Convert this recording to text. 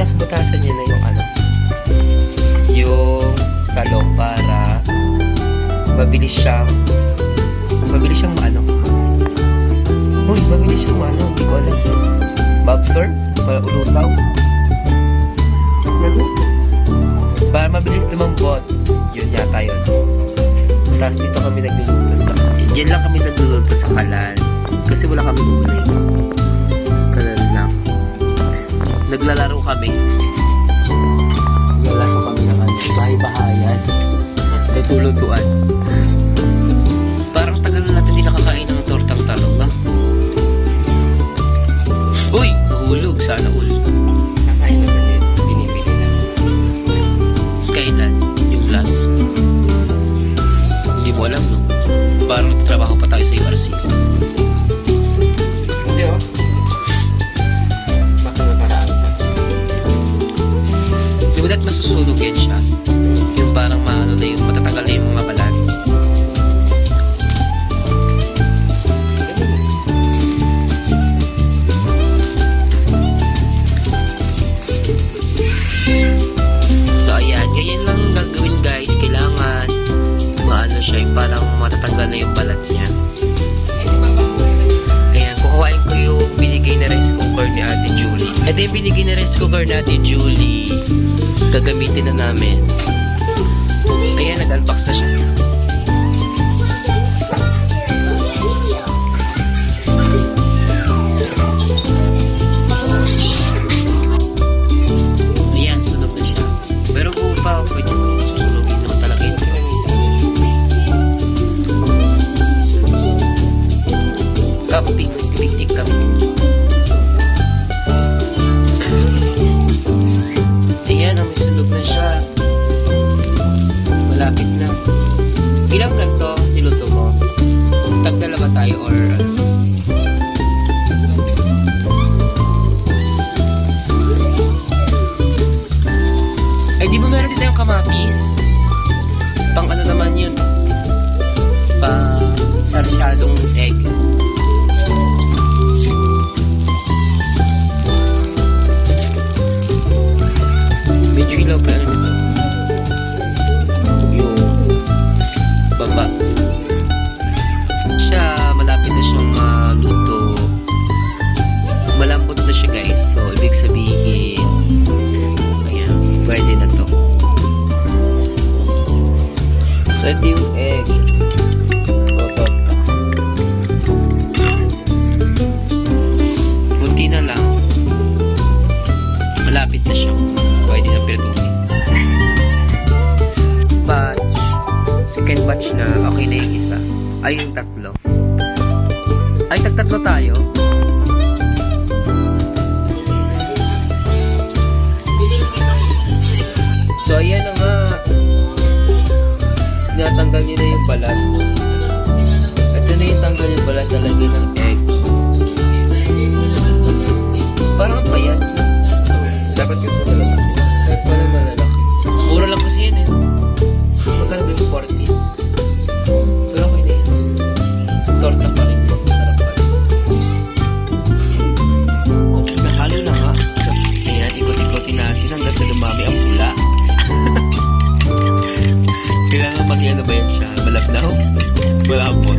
tapos butasan niya na yung ano, yung talong para mabilis siyang ano. Uy, mabilis siyang ano, hindi ko alam. Bobsor? Para ulusaw? Para mabilis lumambot. Yun yata yun. Tapos dito kami nagluluto sa... Diyan lang kami nagluluto sa kalan. Kasi wala kami ulit. Kalan lang. Naglalaro kami. Naglalaro kami ng ano, bahay-bahayan. Nagtulutuan. Parang tagal na natin hindi nakakain ng tortang talong, no? Uy! Nahulog. Sana all. Kakain na ba yun? Binibili na. Kailan? Yung last. Hindi mo alam, no? Parang nagtrabaho pa tayo sa URC. Hindi oh. Baka nakaraan pa. Di ba dat masusunugin siya? Yung parang maano na yung matatanggal na yung mga balat. So ayan, ganyan lang gagawin guys. Kailangan maano siya yung parang matatanggal na yung balat niya. Ayan, kukuhain ko yung binigay na rice cooker ni Ate Julie. Ito yung binigay na rice cooker ni Ate Julie. Gagamitin na namin. Ayan, nag-unbox na siya. Ayan, sunog na siya. Pero kung pa, pwede susunogin naman talaga yun. Camping, picnic kami. Ayan, may sunog na siya. Malapit na. Ilang ganito niluto mo? Tagdalawa tayo or ay, di ba meron din tayong kamatis? Pang ano naman yun? Pang sarsyadong egg. Medyo ilaw pa ano nito? Yung baba. Siya, malapit na siyang luto. Malambot na siya guys. So, ibig sabihin, ayan, pwede na to. So, ito yung egg. Toto. Kunti na lang. Malapit na siya. Pwede na pinutumin. Batch. Second batch na. Okay na yung isa. Ay, yung tatlo. Ay, tatlo tayo. So, ayan na nga. Tinatanggal niya na yung balat. Ito na yung tanggal yung balat talaga ng egg. Parang payat. Dapat yung sa malalaki. Dapat pala malalaki. Mura lang kasi yan eh. Magkano ba yung 40? Pero okay na yun. Torta pa rin. Masarap pa rin. Nahalo na nga. Ayan, ikot-ikotin natin hanggang sa lumami ang pula. Kailangan mag-ano ba yan siya? Malabnaw? Wala po.